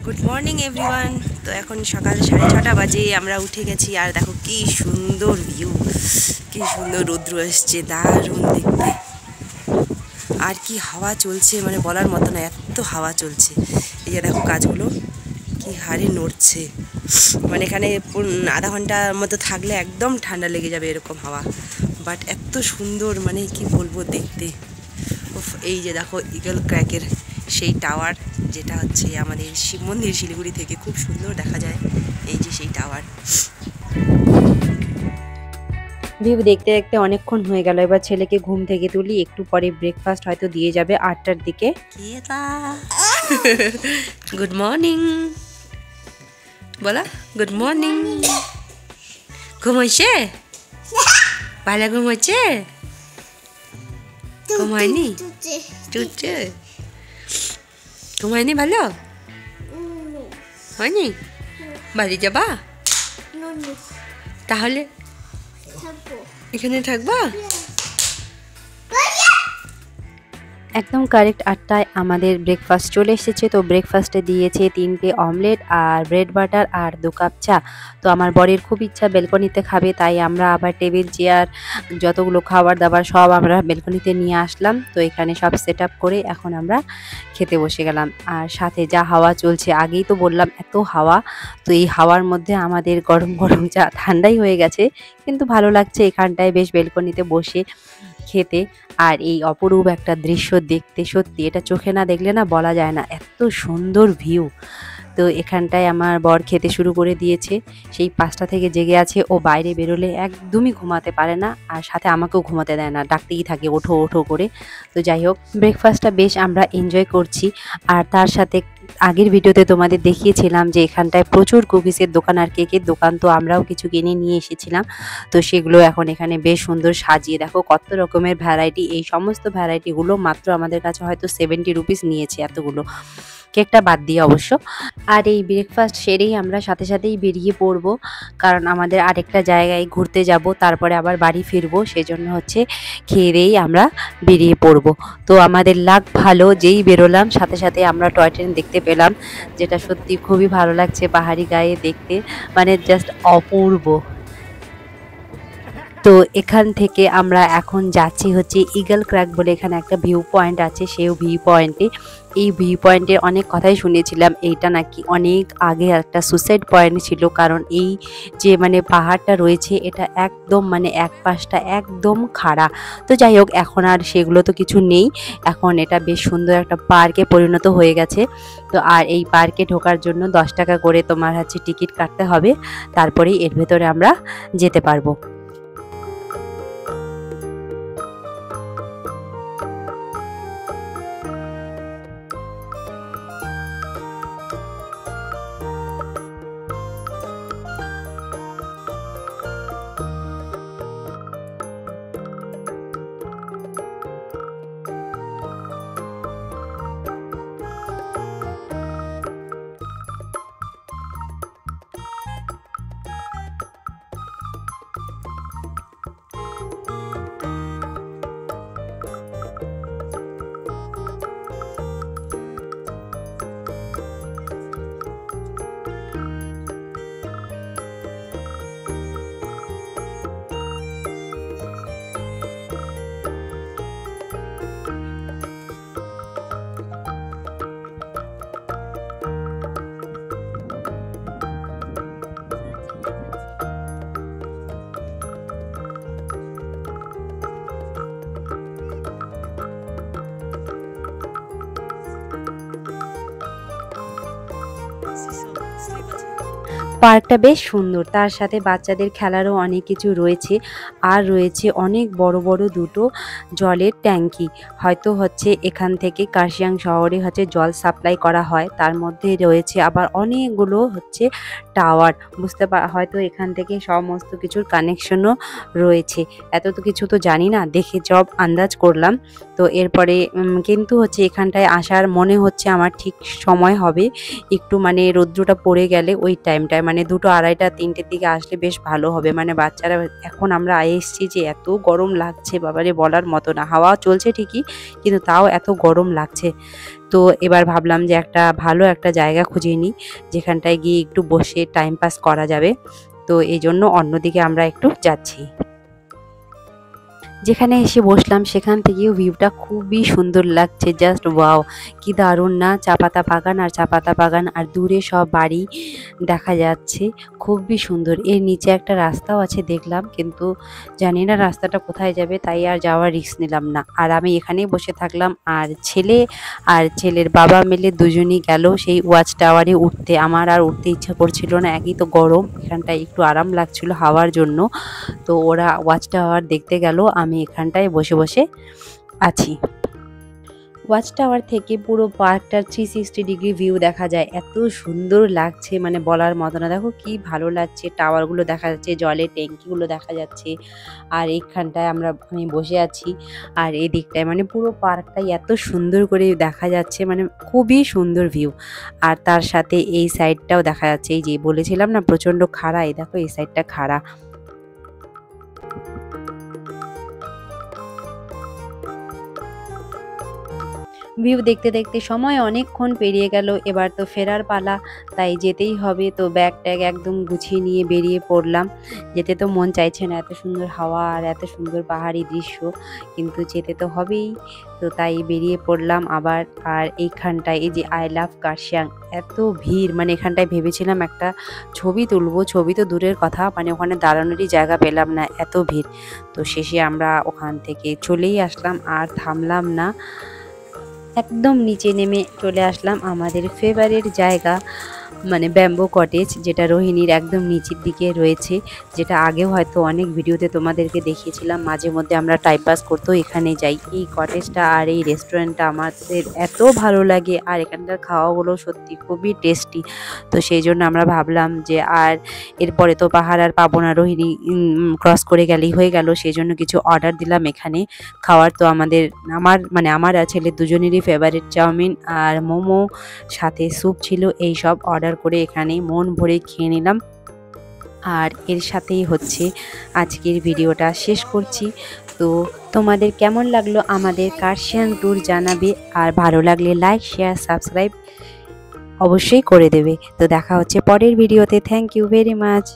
Good morning everyone. তো এখন সকাল 6:30 বাজে, আমরা উঠে গেছি। আর দেখো কি সুন্দর ভিউ, কি সুন্দর রৌদ্র আসছে, দারুণ দেখতে। আর কি হাওয়া চলছে, মানে বলার মতো না, এত হাওয়া চলছে। এই যে দেখো গাছগুলো কি হারে নড়ছে, মানে এখানে আধা ঘন্টার মতো থাকলে একদম ঠান্ডা লেগে যাবে এরকম হাওয়া। বাট এত সুন্দর, মানে কি বলবো দেখতে। এই যে দেখো ইগল ক্র্যাকের সেই টাওয়ার, যেটা হচ্ছে আমাদের শিব মন্দির শিলিগুড়ি থেকে খুব সুন্দর দেখা যায়। এই যে সেই টাওয়ার। ভিউ দেখতে দেখতে অনেকক্ষণ হয়ে গেল। এবার ছেলেকে ঘুম থেকে তুলি, একটু পরে ব্রেকফাস্ট হয়তো দিয়ে যাবে 8টার দিকে। গুড মর্নিং বলা, গুড মর্নিং। ঘুম হয়েছে? ভালো ঘুম হয়েছে? ঘুম হয়নি? টুটছে? ঘুম হয়নি ভালো? হয়নি? বাড়ি যাবা? তাহলে এখানে থাকবা? একদম কারেক্ট 8টায় আমাদের ব্রেকফাস্ট চলে এসেছে। তো ব্রেকফাস্টে দিয়েছে 3টে অমলেট আর ব্রেড বাটার আর 2 কাপ চা। তো আমার বরের খুব ইচ্ছা বেলকনিতে খাবে, তাই আমরা আবার টেবিল চেয়ার যতগুলো খাবার দাবার সব আমরা বেলকনিতে নিয়ে আসলাম। তো এখানে সব সেট আপ করে এখন আমরা খেতে বসে গেলাম। আর সাথে যা হাওয়া চলছে, আগেই তো বললাম এত হাওয়া। তো এই হাওয়ার মধ্যে আমাদের গরম গরম চা ঠান্ডাই হয়ে গেছে, কিন্তু ভালো লাগছে এখানটায় বেশ বেলকনিতে বসে খেতে। আর এই অপরূপ একটা দৃশ্য দেখতে, সত্যি এটা চোখে না দেখলে না বলা যায় না, এত সুন্দর ভিউ। তো এখানটায় আমার বর খেতে শুরু করে দিয়েছে। সেই 5টা থেকে জেগে আছে। ও বাইরে বেরোলে একদমই ঘুমাতে পারে না, আর সাথে আমাকেও ঘুমাতে দেয় না, ডাকতেই থাকে ওঠো ওঠো করে। তো যাই হোক, ব্রেকফাস্টটা বেশ আমরা এনজয় করছি। আর তার সাথে আগের ভিডিওতে তোমাদের দেখিয়েছিলাম যে এখানটায় প্রচুর কুকিজের দোকান আর কেকের দোকান, তো আমরাও কিছু কিনে নিয়ে এসেছিলাম। তো সেগুলো এখন এখানে বেশ সুন্দর সাজিয়ে, দেখো কত রকমের ভ্যারাইটি। এই সমস্ত ভ্যারাইটিগুলো মাত্র আমাদের কাছে হয়তো 70 রুপিস নিয়েছে এতগুলো, কেকটা বাদ দিয়ে অবশ্য। আর এই ব্রেকফাস্ট সেরেই আমরা সাথে সাথেই বেরিয়ে পড়ব, কারণ আমাদের আরেকটা জায়গায় ঘুরতে যাব, তারপরে আবার বাড়ি ফিরবো। সেজন্য হচ্ছে খেয়ে দিয়েই আমরা বেরিয়ে পড়ব। তো আমাদের লাক ভালো, যেই বেরোলাম সাথে সাথে আমরা টয় ট্রেন দেখতে পেলাম, যেটা সত্যি খুবই ভালো লাগছে পাহাড়ি গায়ে দেখতে, মানে জাস্ট অপূর্ব। তো এখান থেকে আমরা এখন যাচ্ছি হচ্ছে ইগল ক্র্যাক বলে, এখানে একটা ভিউ পয়েন্ট আছে। সেই ভিউ পয়েন্টে, এই ভিউ পয়েন্টে অনেক কথাই শুনেছিলাম, এইটা নাকি অনেক আগে একটা সুসাইড পয়েন্ট ছিল, কারণ এই যে মানে পাহাড়টা রয়েছে এটা একদম মানে এক পাশটা একদম খাড়া। তো যাই হোক, এখন আর সেগুলো তো কিছু নেই, এখন এটা বেশ সুন্দর একটা পার্কে পরিণত হয়ে গেছে। তো আর এই পার্কে ঢোকার জন্য 10 টাকা করে তোমার হচ্ছে টিকিট কাটতে হবে, তারপরেই এর ভেতরে আমরা যেতে পারবো। পার্কটা বেশ সুন্দর, তার সাথে বাচ্চাদের খেলারও অনেক কিছু রয়েছে। আর রয়েছে অনেক বড় বড় দুটো জলের ট্যাঙ্কি, হয়তো হচ্ছে এখান থেকে কার্শিয়াং শহরে হচ্ছে জল সাপ্লাই করা হয়। তার মধ্যে রয়েছে আবার অনেকগুলো হচ্ছে টাওয়ার, হয়তো এখান থেকে সমস্ত কিছুর কানেকশনও রয়েছে। এত তো কিছু তো জানি না, দেখে সব আন্দাজ করলাম। তো এরপরে কিন্তু হচ্ছে এখানটায় আসার মনে হচ্ছে আমার ঠিক সময় হবে একটু, মানে রৌদ্রটা পড়ে গেলে ওই টাইমটায়, মানে 2টো 2:30টা 3টের দিকে আসলে বেশ ভালো হবে। মানে বাচ্চারা এখন আমরা এসেছি যে এত গরম লাগছে বাবারে বলার মতো না। হাওয়া চলছে ঠিকই কিন্তু তাও এত গরম লাগছে। তো এবার ভাবলাম যে ভালো একটা জায়গা খুঁজে নিই যেখানটায় গিয়ে একটু বসে টাইম পাস করা যাবে। তো এইজন্য অন্যদিকে আমরা একটু যাচ্ছি। যেখানে এসে বসলাম সেখান থেকেও ভিউটা খুবই সুন্দর লাগছে, জাস্ট ওয়াও! কি দারুণ না! চা পাতা বাগান আর চা পাতা বাগান আর দূরে সব বাড়ি দেখা যাচ্ছে, খুবই সুন্দর। এর নিচে একটা রাস্তাও আছে দেখলাম, কিন্তু জানি না রাস্তাটা কোথায় যাবে, তাই আর যাওয়ার রিস্ক নিলাম না। আর আমি এখানেই বসে থাকলাম আর ছেলে আর ছেলের বাবা মিলে দুজনই গেল সেই ওয়াচ টাওয়ারে উঠতে। আমার আর উঠতে ইচ্ছা করছিল না, একই তো গরম, এখানটায় একটু আরাম লাগছিল হাওয়ার জন্য। তো ওরা ওয়াচ টাওয়ার দেখতে গেল, আমি এখানটায় বসে বসে আছি। ওয়াচ টাওয়ার থেকে পুরো পার্কটার 360 ডিগ্রি ভিউ দেখা যায়, এত সুন্দর লাগছে মানে বলার মতো না। দেখো কি ভালো লাগছে, টাওয়ারগুলো দেখা যাচ্ছে, জলের ট্যাঙ্কিগুলো দেখা যাচ্ছে, আর এইখানটায় আমি বসে আছি। আর এই দিকটায় মানে পুরো পার্কটাই এত সুন্দর করে দেখা যাচ্ছে, মানে খুবই সুন্দর ভিউ। আর তার সাথে এই সাইডটাও দেখা যাচ্ছে, এই যে বলেছিলাম না প্রচণ্ড খাড়া, এই দেখো এই সাইডটা খাড়া। ভিউ দেখতে দেখতে সময় অনেকক্ষণ পেরিয়ে গেল, এবার তো ফেরার পালা, তাই যেতেই হবে। তো ব্যাগ ট্যাগ একদম গুছিয়ে নিয়ে বেরিয়ে পড়লাম। যেতে তো মন চাইছে না, এত সুন্দর হাওয়া আর এত সুন্দর পাহাড়ি দৃশ্য, কিন্তু যেতে তো হবেই। তো তাই বেরিয়ে পড়লাম আবার। আর এইখানটায় এই যে আই লাভ কার্শিয়াং, এত ভিড়, মানে এখানটায় ভেবেছিলাম একটা ছবি তুলবো, ছবি তো দূরের কথা, মানে ওখানে দাঁড়ানোরই জায়গা পেলাম না, এত ভিড়। তো শেষে আমরা ওখান থেকে চলেই আসলাম, আর থামলাম না, একদম নিচে নেমে চলে আসলাম আমাদের ফেভারিট জায়গা, মানে ব্যাম্বো কটেজ, যেটা রোহিণীর একদম নিচের দিকে রয়েছে, যেটা আগেও হয়তো অনেক ভিডিওতে তোমাদেরকে দেখিয়েছিলাম। মাঝে মধ্যে আমরা টাইম পাস করতেও এখানে যাই। এই কটেজটা আর এই রেস্টুরেন্টটা আমাদের এত ভালো লাগে, আর এখানকার খাওয়াগুলো সত্যি খুবই টেস্টি। তো সেই জন্য আমরা ভাবলাম যে আর এরপরে তো পাহাড় আর পাবো না, রোহিণী ক্রস করে গেলেই হয়ে গেল, সেই জন্য কিছু অর্ডার দিলাম এখানে খাওয়ার। তো আমার আর ছেলের দুজনেরই ফেভারিট চাউমিন আর মোমো, সাথে স্যুপ ছিল, এই সব অর্ডার করে এখানে মন ভরে খেয়ে নিলাম। আর এর সাথেই হচ্ছে আজকের ভিডিওটা শেষ করছি। তো তোমাদের কেমন লাগলো আমাদের কার্শিয়াং ট্যুর জানাবে, আর ভালো লাগলে লাইক শেয়ার সাবস্ক্রাইব অবশ্যই করে দেবে। তো দেখা হচ্ছে পরের ভিডিওতে। Thank you very much.